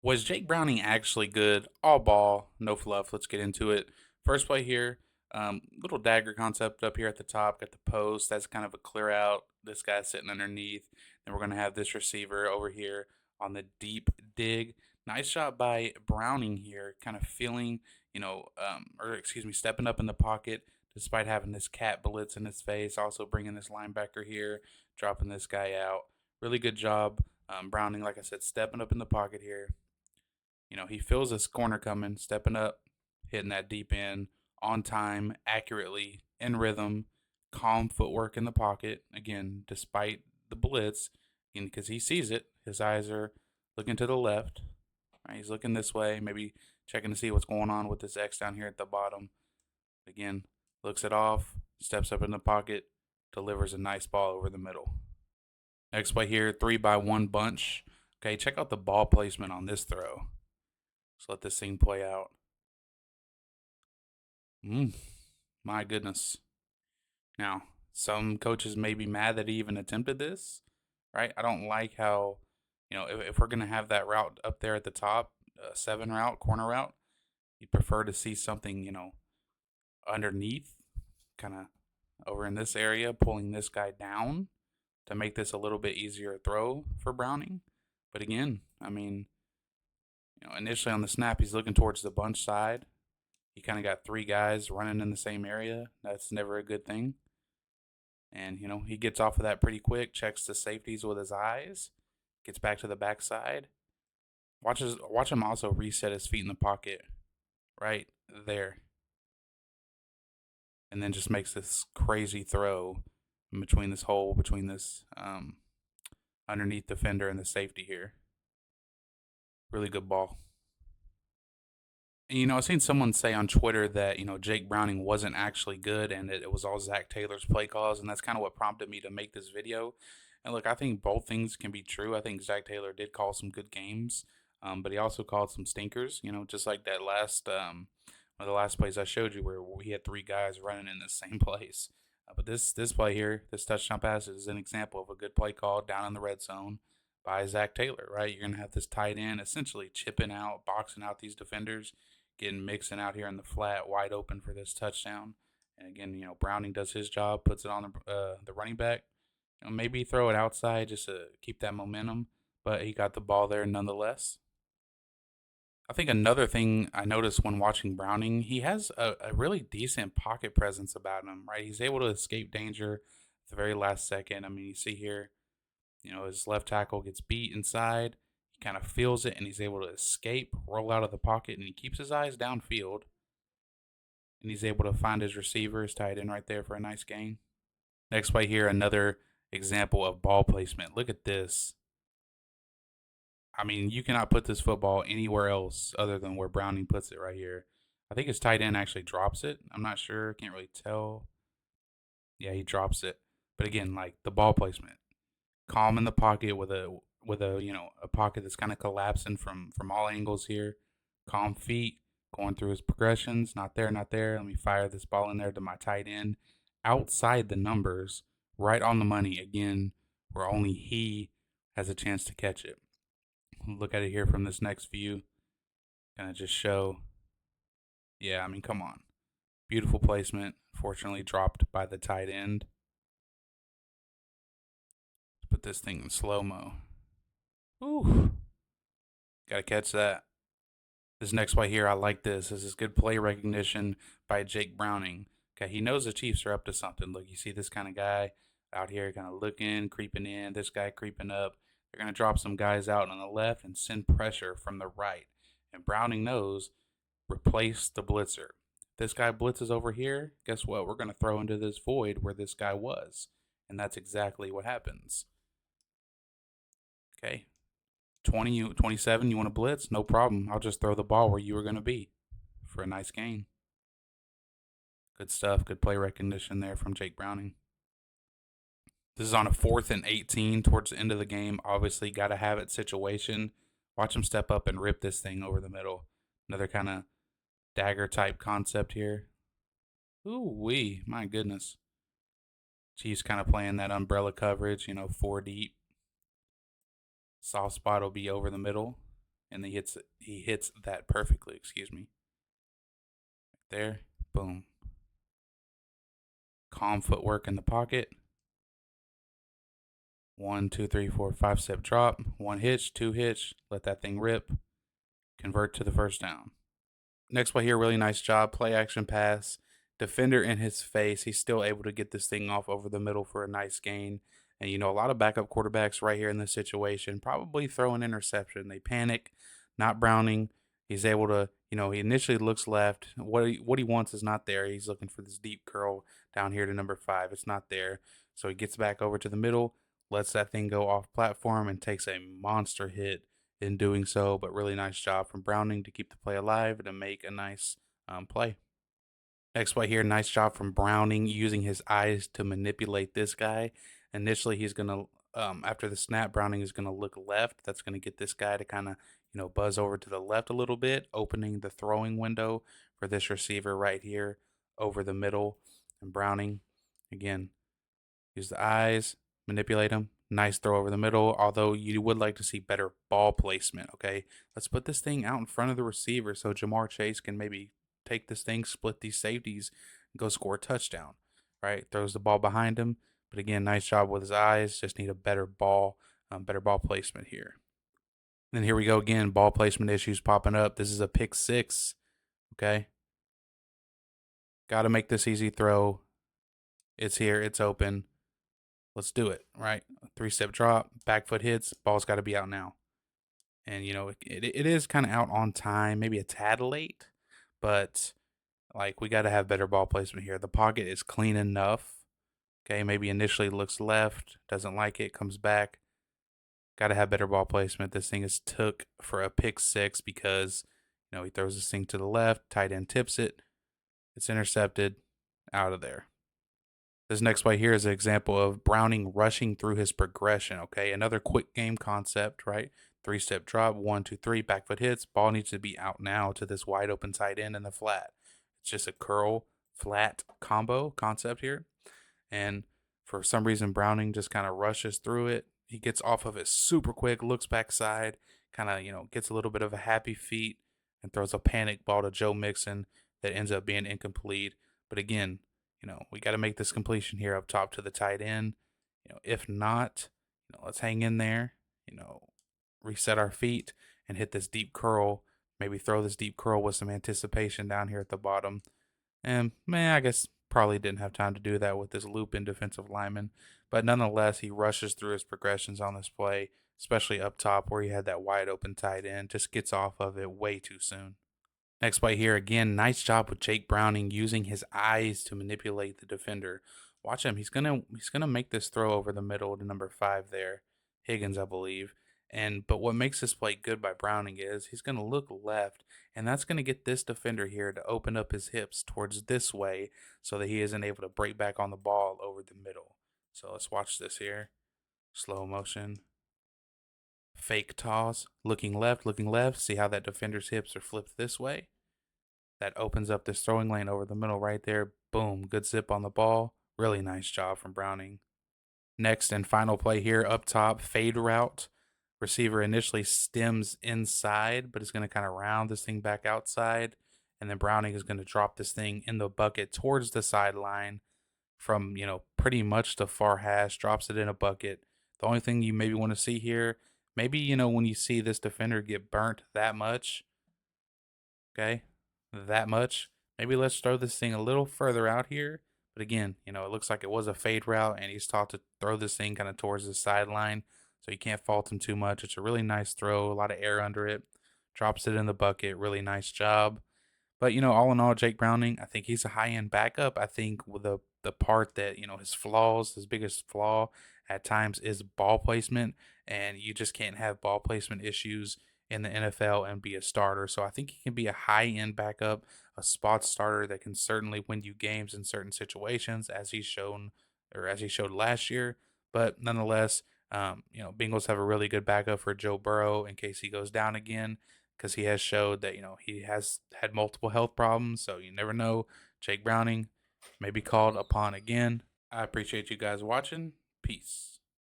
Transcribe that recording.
Was Jake Browning actually good? All ball, no fluff. Let's get into it. First play here, little dagger concept up here at the top. Got the post. That's kind of a clear out. This guy's sitting underneath. Then we're going to have this receiver over here on the deep dig. Nice shot by Browning here, kind of feeling, or excuse me, stepping up in the pocket despite having this cat blitz in his face. Also bringing this linebacker here, dropping this guy out. Really good job. Browning, like I said, stepping up in the pocket here. He feels this corner coming, stepping up, hitting that deep end on time, accurately, in rhythm, calm footwork in the pocket. Again, despite the blitz, because he sees it, his eyes are looking to the left. Right? He's looking this way, maybe checking to see what's going on with this X down here at the bottom. Again, looks it off, steps up in the pocket, delivers a nice ball over the middle. Next play here, 3-by-1 bunch. Okay, check out the ball placement on this throw. Let's let this thing play out. My goodness. Now, some coaches may be mad that he even attempted this, right? I don't like how, if we're going to have that route up there at the top, 7 route, corner route, you'd prefer to see something, underneath, kind of over in this area, pulling this guy down to make this a little bit easier throw for Browning. But again, I mean, initially on the snap, he's looking towards the bunch side. He kind of got 3 guys running in the same area. That's never a good thing. And, he gets off of that pretty quick, checks the safeties with his eyes, gets back to the backside. Watch him also reset his feet in the pocket right there. And then just makes this crazy throw in between this hole, between this underneath defender and the safety here. Really good ball. And, I've seen someone say on Twitter that, Jake Browning wasn't actually good and it was all Zach Taylor's play calls. And that's kind of what prompted me to make this video. And look, I think both things can be true. I think Zach Taylor did call some good games, but he also called some stinkers, just like that last, one of the last plays I showed you where he had 3 guys running in the same place. But this play here, this touchdown pass is an example of a good play call down in the red zone by Zach Taylor, right? You're going to have this tight end essentially chipping out, boxing out these defenders, getting mixing out here in the flat, wide open for this touchdown. And again, Browning does his job, puts it on the running back. Maybe throw it outside just to keep that momentum, but he got the ball there nonetheless. I think another thing I noticed when watching Browning, he has a really decent pocket presence about him, right? He's able to escape danger at the very last second. I mean, you see here, his left tackle gets beat inside. He kind of feels it and he's able to escape, roll out of the pocket, and he keeps his eyes downfield. And he's able to find his receiver, his tight end right there for a nice gain. Next play here, another example of ball placement. Look at this. I mean, you cannot put this football anywhere else other than where Browning puts it right here. I think his tight end actually drops it. I'm not sure. Can't really tell. Yeah, he drops it. But again, like the ball placement, calm in the pocket with a pocket that's kind of collapsing from all angles here. Calm feet going through his progressions. Not there, not there. Let me fire this ball in there to my tight end. Outside the numbers, right on the money again, where only he has a chance to catch it. Look at it here from this next view. Kind of just show. Yeah, I mean, come on. Beautiful placement. Fortunately, dropped by the tight end. Let's put this thing in slow mo. Ooh. Got to catch that. This next play here, I like this. This is good play recognition by Jake Browning. Okay, he knows the Chiefs are up to something. Look, you see this kind of guy out here kind of looking, creeping in, this guy creeping up. They're going to drop some guys out on the left and send pressure from the right. And Browning knows, replace the blitzer. If this guy blitzes over here, guess what? We're going to throw into this void where this guy was. And that's exactly what happens. Okay, 20, 27, you want to blitz? No problem. I'll just throw the ball where you were going to be for a nice gain. Good stuff. Good play recognition there from Jake Browning. This is on a 4th and 18 towards the end of the game. Obviously, got to have it situation. Watch him step up and rip this thing over the middle. Another kind of dagger type concept here. Ooh-wee, my goodness. Chiefs kind of playing that umbrella coverage, 4 deep. Soft spot will be over the middle. and he hits that perfectly. Excuse me. There, boom. Calm footwork in the pocket. 1, 2, 3, 4, 5 step drop. One hitch, two hitch. Let that thing rip. Convert to the first down. Next play here, really nice job. Play action pass. Defender in his face. He's still able to get this thing off over the middle for a nice gain. And, a lot of backup quarterbacks right here in this situation probably throw an interception. They panic, not Browning. He's able to, he initially looks left. What he wants is not there. He's looking for this deep curl down here to number 5. It's not there. So he gets back over to the middle, lets that thing go off platform, and takes a monster hit in doing so. But really nice job from Browning to keep the play alive and to make a nice play. Next play here, nice job from Browning using his eyes to manipulate this guy. Initially, he's going to, after the snap, Browning is going to look left. That's going to get this guy to kind of, buzz over to the left a little bit, opening the throwing window for this receiver right here over the middle. And Browning, again, use the eyes, manipulate him. Nice throw over the middle, although you would like to see better ball placement, okay? Let's put this thing out in front of the receiver so Jamar Chase can maybe take this thing, split these safeties, and go score a touchdown, right? Throws the ball behind him. But again, nice job with his eyes. Just need a better ball placement here. And then here we go again, ball placement issues popping up. This is a pick 6, okay? Got to make this easy throw. It's here. It's open. Let's do it, right? 3-step drop, back foot hits, ball's got to be out now. And, it is kind of out on time, maybe a tad late, but like we got to have better ball placement here. The pocket is clean enough. Okay, maybe initially looks left, doesn't like it, comes back. Got to have better ball placement. This thing is took for a pick 6 because, he throws this thing to the left, tight end tips it, it's intercepted, out of there. This next play here is an example of Browning rushing through his progression, okay? Another quick game concept, right? 3-step drop, 1, 2, 3, back foot hits. Ball needs to be out now to this wide open tight end in the flat. It's just a curl, flat combo concept here. And for some reason, Browning just kind of rushes through it. He gets off of it super quick, looks backside, kind of, gets a little bit of a happy feet and throws a panic ball to Joe Mixon that ends up being incomplete. But again, we got to make this completion here up top to the tight end. If not, let's hang in there, reset our feet and hit this deep curl. Maybe throw this deep curl with some anticipation down here at the bottom. And I guess probably didn't have time to do that with this loop in defensive lineman. But nonetheless, he rushes through his progressions on this play, especially up top where he had that wide open tight end. Just gets off of it way too soon. Next play here again, nice job with Jake Browning using his eyes to manipulate the defender. Watch him. He's gonna make this throw over the middle to number 5 there, Higgins, I believe. But what makes this play good by Browning is he's gonna look left, and that's gonna get this defender here to open up his hips towards this way, so that he isn't able to break back on the ball over the middle. So let's watch this here, slow motion. Fake toss, looking left. See how that defender's hips are flipped this way? That opens up this throwing lane over the middle right there. Boom, good zip on the ball. Really nice job from Browning. Next and final play here up top, fade route. Receiver initially stems inside, but is going to kind of round this thing back outside. And then Browning is going to drop this thing in the bucket towards the sideline from, pretty much the far hash, drops it in a bucket. The only thing you maybe want to see here, maybe, when you see this defender get burnt that much, okay, that much, maybe let's throw this thing a little further out here. But again, it looks like it was a fade route, and he's taught to throw this thing kind of towards the sideline, so you can't fault him too much. It's a really nice throw, a lot of air under it, drops it in the bucket. Really nice job. But all in all, Jake Browning, I think he's a high end backup. I think with the part that his flaws, his biggest flaw at times is ball placement, and you just can't have ball placement issues in the NFL and be a starter. So I think he can be a high end backup, a spot starter that can certainly win you games in certain situations, as he's shown or as he showed last year. But nonetheless, Bengals have a really good backup for Joe Burrow in case he goes down again, because he has showed that he has had multiple health problems. So you never know. Jake Browning may be called upon again. I appreciate you guys watching. Peace.